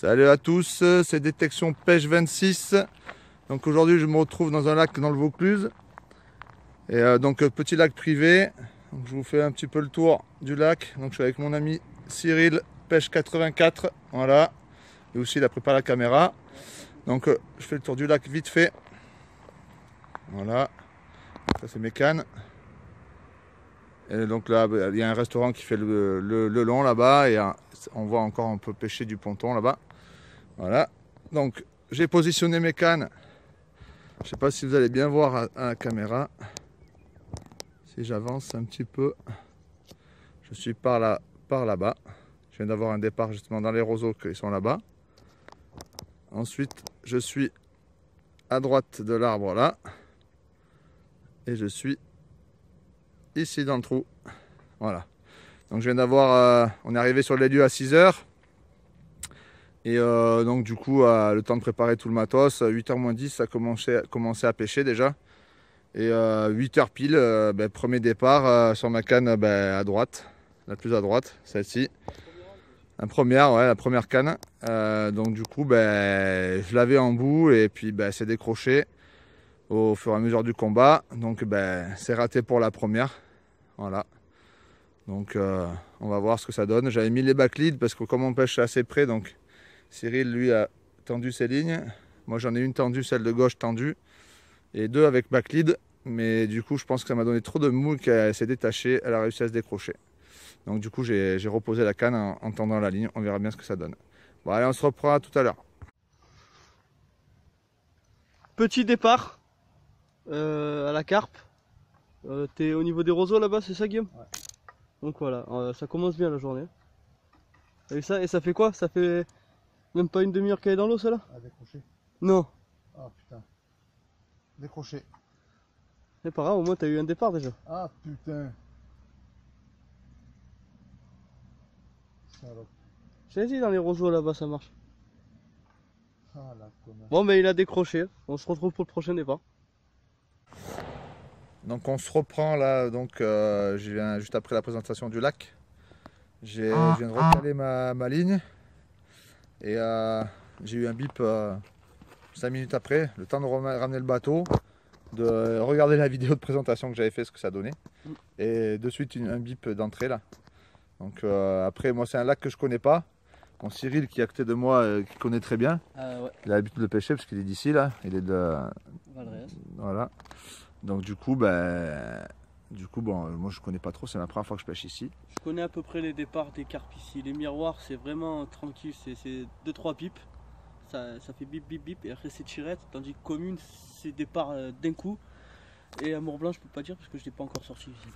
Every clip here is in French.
Salut à tous, c'est Détection Pêche 26. Donc aujourd'hui je me retrouve dans un lac dans le Vaucluse. Et donc petit lac privé. Donc, je vous fais un petit peu le tour du lac. Donc je suis avec mon ami Cyril, Pêche 84. Voilà. Et aussi il a préparé la caméra. Donc je fais le tour du lac vite fait. Voilà. Ça c'est mes cannes. Et donc là il y a un restaurant qui fait le long là-bas. Et on voit encore un peu pêcher du ponton là-bas. Voilà, donc j'ai positionné mes cannes. Je ne sais pas si vous allez bien voir à la caméra. Si j'avance un petit peu, je suis par là-bas. Je viens d'avoir un départ justement dans les roseaux qui sont là-bas. Ensuite, je suis à droite de l'arbre là. Et je suis ici dans le trou. Voilà. Donc je viens d'avoir, on est arrivé sur les lieux à 6 h. Et donc du coup, le temps de préparer tout le matos, 8h moins 10, ça a commencé à pêcher déjà. Et 8h pile, premier départ sur ma canne à droite, la plus à droite, celle-ci. La première canne. Donc du coup, je l'avais en bout et puis c'est décroché au fur et à mesure du combat. Donc c'est raté pour la première. Voilà. Donc on va voir ce que ça donne. J'avais mis les backleads parce que comme on pêche assez près, donc Cyril, lui, a tendu ses lignes. Moi, j'en ai une tendue, celle de gauche tendue. Et deux avec backlead. Mais du coup, je pense que ça m'a donné trop de mou qu'elle s'est détachée. Elle a réussi à se décrocher. Donc du coup, j'ai reposé la canne en tendant la ligne. On verra bien ce que ça donne. Bon, allez, on se reprend tout à l'heure. Petit départ à la carpe. T'es au niveau des roseaux là-bas, c'est ça, Guillaume? Ouais. Donc voilà, ça commence bien la journée. Et ça fait quoi? Ça fait même pas une demi-heure qu'elle est dans l'eau, celle-là? Ah, décroché. Non. Ah putain. Décroché. C'est pas grave, au moins t'as eu un départ déjà. Ah putain. Salope. J'ai dit dans les roseaux là-bas, ça marche. Ah la connasse. Bon, mais il a décroché. On se retrouve pour le prochain départ. Donc on se reprend là, donc je viens juste après la présentation du lac. Je viens de recaler ma ligne. Et j'ai eu un bip 5 minutes après, le temps de ramener le bateau, de regarder la vidéo de présentation que j'avais fait, ce que ça donnait. Et de suite un bip d'entrée là. Donc après, moi c'est un lac que je connais pas. Mon Cyril qui est à côté de moi, qui connaît très bien. Ouais. Il a l'habitude de pêcher parce qu'il est d'ici là. Il est de Valréas. Voilà. Donc du coup, bon, moi je connais pas trop, c'est la première fois que je pêche ici. Je connais à peu près les départs des carpes ici. Les miroirs, c'est vraiment tranquille, c'est 2-3 pipes. Ça fait bip bip bip et après c'est tirette. Tandis que commune, c'est départ d'un coup. Et à Mort-Blanc, je peux pas dire parce que je n'ai pas encore sorti ici.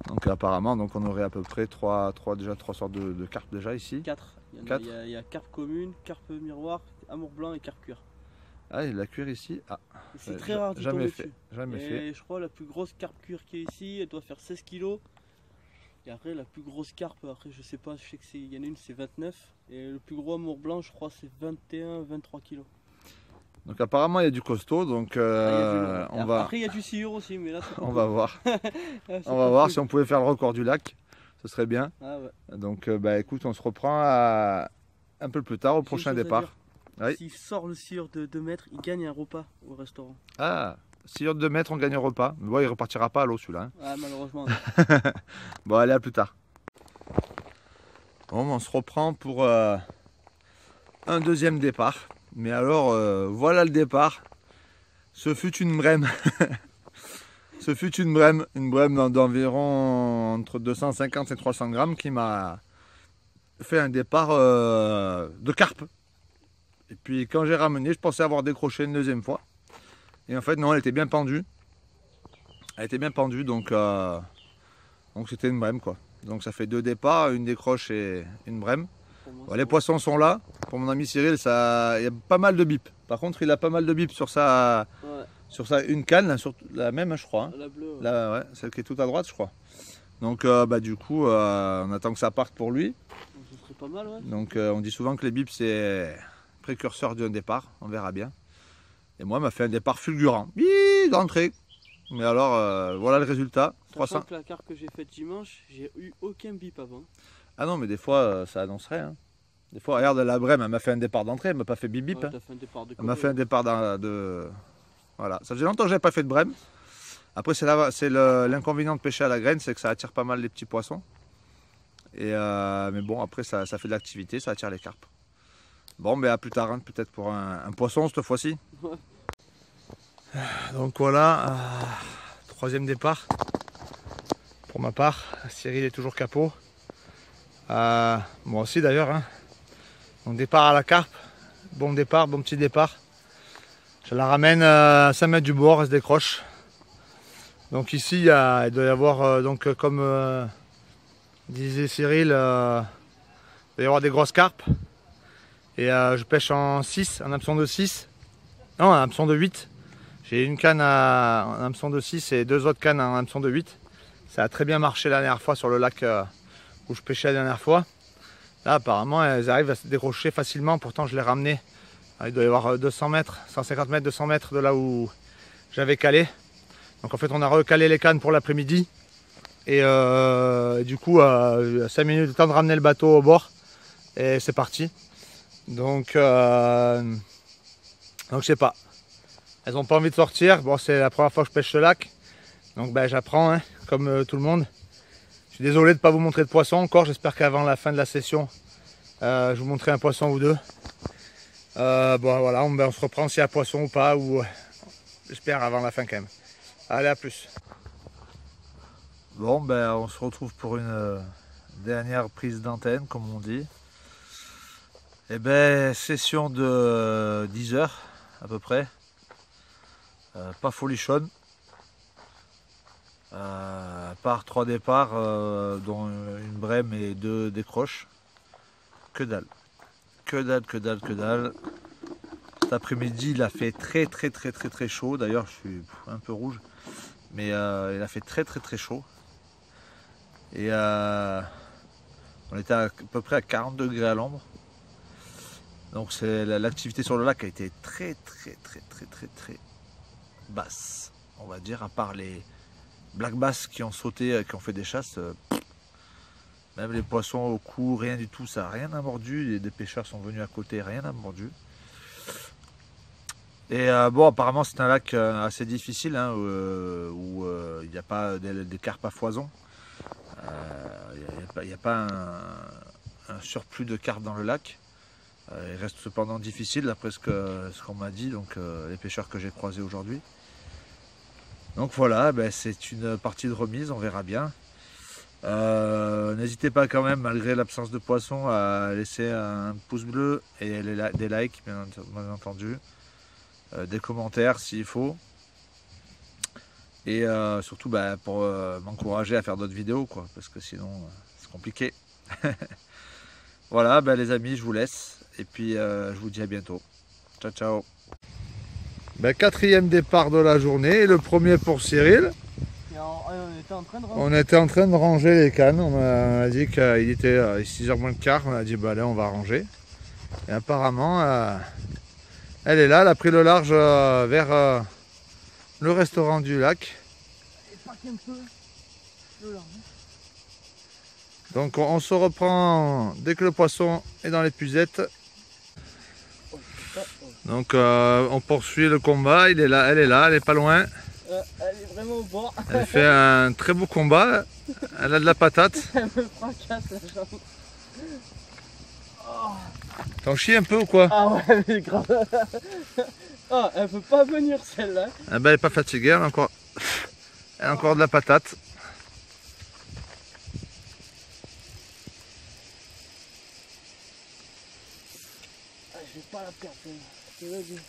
Donc apparemment, donc on aurait à peu près trois sortes de carpes déjà ici. 4. Il y a carpe commune, carpe miroir, amour blanc et carpe cuir. Ah, il y a la cuir ici. Ah, c'est très rare de jamais tomber fait. dessus. Jamais fait. Je crois la plus grosse carpe cuir qui est ici, elle doit faire 16 kg. Et après la plus grosse carpe, après je sais pas, je sais qu'il y en a une c'est 29. Et le plus gros amour blanc, je crois c'est 21-23 kg. Donc apparemment il y a du costaud, donc on va. Après il y a du sciure aussi, mais là c'est on va voir. On va voir si on pouvait faire le record du lac, ce serait bien. Ah ouais. Donc écoute, on se reprend un peu plus tard au prochain départ. Oui. S'il sort le sciure de 2 mètres, il gagne un repas au restaurant. Ah, sciure de 2 mètres, on gagne un repas. Mais bon, il repartira pas à l'eau celui-là. Hein. Ah, malheureusement. Bon, allez, à plus tard. Bon, on se reprend pour un deuxième départ. Mais alors, voilà le départ. Ce fut une brème. Ce fut une brème d'environ entre 250 et 300 grammes qui m'a fait un départ de carpe. Et puis quand j'ai ramené, je pensais avoir décroché une deuxième fois. Et en fait, non, elle était bien pendue. Elle était bien pendue, donc c'était une brème quoi. Donc ça fait 2 départs, une décroche et une brème. Bon, les poissons sont là. Pour mon ami Cyril, il y a pas mal de bips. Par contre, il a pas mal de bips sur sa une canne, sur la même, je crois. Hein. La bleue. Ouais. Là, ouais, celle qui est tout à droite, je crois. Donc, du coup, on attend que ça parte pour lui. Ce serait pas mal, ouais. Donc, on dit souvent que les bips, c'est précurseur d'un départ. On verra bien. Et moi, il m'a fait un départ fulgurant. D'entrée. Mais alors, voilà le résultat. 300. Que la carte que j'ai faite dimanche, j'ai eu aucun bip avant. Ah non, mais des fois, ça annoncerait. Hein. Des fois, regarde, la brème, elle m'a fait un départ d'entrée, elle m'a pas fait bip bip. Ouais, Hein. t'as fait un départ de Elle m'a fait un départ de... Voilà, ça faisait longtemps que j'avais pas fait de brème. Après, c'est l'inconvénient de pêcher à la graine, c'est que ça attire pas mal les petits poissons. Mais bon, après, ça fait de l'activité, ça attire les carpes. Bon, mais à plus tard, hein, peut-être pour un poisson cette fois-ci. Ouais. Donc voilà, troisième départ. Pour ma part, Cyril est toujours capot. Moi aussi d'ailleurs. Hein. Donc départ à la carpe. Bon départ, bon petit départ. Je la ramène à 5 mètres du bord, elle se décroche. Donc ici, il doit y avoir, comme disait Cyril, il doit y avoir des grosses carpes. Et je pêche en 6, en hameçon de 6. Non, en hameçon de 8. J'ai une canne en hameçon de 6 et 2 autres cannes en hameçon de 8. Ça a très bien marché la dernière fois sur le lac où je pêchais la dernière fois. Là, apparemment, elles arrivent à se décrocher facilement. Pourtant, je les ramenais. Il doit y avoir 200 mètres, 150 mètres, 200 mètres de là où j'avais calé. Donc en fait, on a recalé les cannes pour l'après-midi. Et du coup, 5 minutes de temps de ramener le bateau au bord. Et c'est parti. Donc je sais pas. Elles n'ont pas envie de sortir. Bon, c'est la première fois que je pêche ce lac. Donc ben, j'apprends, hein, comme tout le monde. Je suis désolé de ne pas vous montrer de poisson encore. J'espère qu'avant la fin de la session, je vous montrerai un poisson ou deux. Bon voilà, on se reprend s'il y a poisson ou pas. Ou j'espère avant la fin quand même. Allez, à plus. Bon, ben on se retrouve pour une dernière prise d'antenne, comme on dit. Et ben session de 10 heures à peu près. Pas folichonne. Par 3 départs, dont une brème et 2 décroches. Que dalle. Que dalle, que dalle, que dalle. Cet après-midi, il a fait très chaud. D'ailleurs, je suis un peu rouge. Mais il a fait très chaud. Et on était à peu près à 40 degrés à l'ombre. Donc l'activité sur le lac a été très basse. On va dire, à part les black bass qui ont sauté, qui ont fait des chasses. Même les poissons au cou, rien du tout, ça n'a rien mordu. Des pêcheurs sont venus à côté, rien n'a mordu. Et bon, apparemment c'est un lac assez difficile, hein, où il n'y a pas des carpes à foison. Il n'y a pas un surplus de carpes dans le lac. Il reste cependant difficile d'après ce qu'on m'a dit, donc les pêcheurs que j'ai croisés aujourd'hui. Donc voilà, ben, c'est une partie de remise, on verra bien. N'hésitez pas quand même, malgré l'absence de poissons, à laisser un pouce bleu et des likes, bien entendu. Des commentaires s'il faut. Et surtout ben, pour m'encourager à faire d'autres vidéos, quoi, parce que sinon c'est compliqué. Voilà, ben, les amis, je vous laisse. Et puis je vous dis à bientôt. Ciao, ciao. Ben, quatrième départ de la journée, le premier pour Cyril. On était en train de ranger les cannes. On a dit qu'il était 6h moins le quart. On a dit bah allez, on va ranger. Et apparemment, elle est là. Elle a pris le large vers le restaurant du lac. Donc on se reprend dès que le poisson est dans l'épuisette. Donc on poursuit le combat. Il est là, elle est là, elle est pas loin. Elle est vraiment au bord. Elle fait un très beau combat. Elle a de la patate. Elle me fracasse la jambe. Oh. T'en chies un peu ou quoi? Ah ouais, mais grave. Oh, elle peut pas venir celle-là. Ah ben, elle n'est pas fatiguée, elle a encore de la patate. Ah, je vais pas la perdre. Vas-y.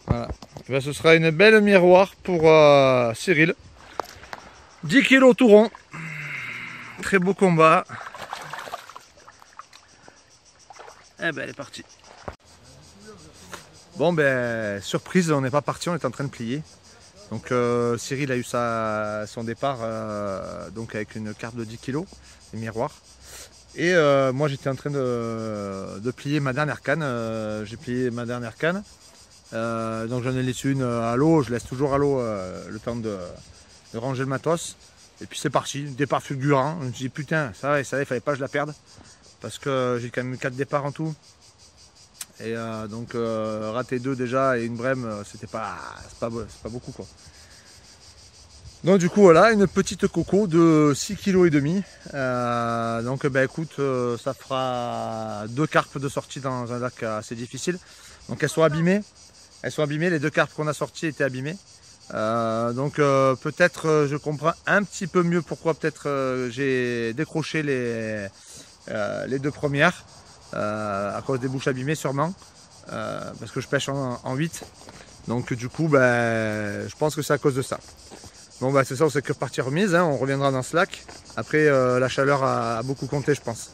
Voilà. Ben, ce sera une belle miroir pour Cyril. 10 kg tout rond. Très beau combat. Eh ben elle est partie. Bon ben surprise, on n'est pas parti, on est en train de plier. Donc Cyril a eu son départ donc avec une carpe de 10 kg, des miroirs. Et moi j'étais en train de plier ma dernière canne. J'ai plié ma dernière canne. Donc j'en ai laissé une à l'eau. Je laisse toujours à l'eau le temps de ranger le matos. Et puis c'est parti, départ fulgurant. Je me suis dit putain, ça, il fallait pas que je la perde. Parce que j'ai quand même eu 4 départs en tout. Et donc rater 2 déjà et une brème, c'est pas beaucoup quoi. Donc du coup voilà, une petite coco de 6,5 kg. Donc bah écoute, ça fera 2 carpes de sortie dans un lac assez difficile. Donc elles sont abîmées, les 2 carpes qu'on a sorties étaient abîmées. Donc peut-être je comprends un petit peu mieux pourquoi peut-être j'ai décroché les 2 premières. À cause des bouches abîmées sûrement. Parce que je pêche en 8. Donc du coup je pense que c'est à cause de ça. Bon bah c'est ça, c'est que partie remise, hein, on reviendra dans ce lac. Après la chaleur a beaucoup compté je pense.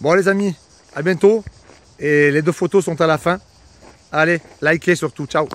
Bon les amis, à bientôt. Et les 2 photos sont à la fin. Allez, likez surtout, ciao.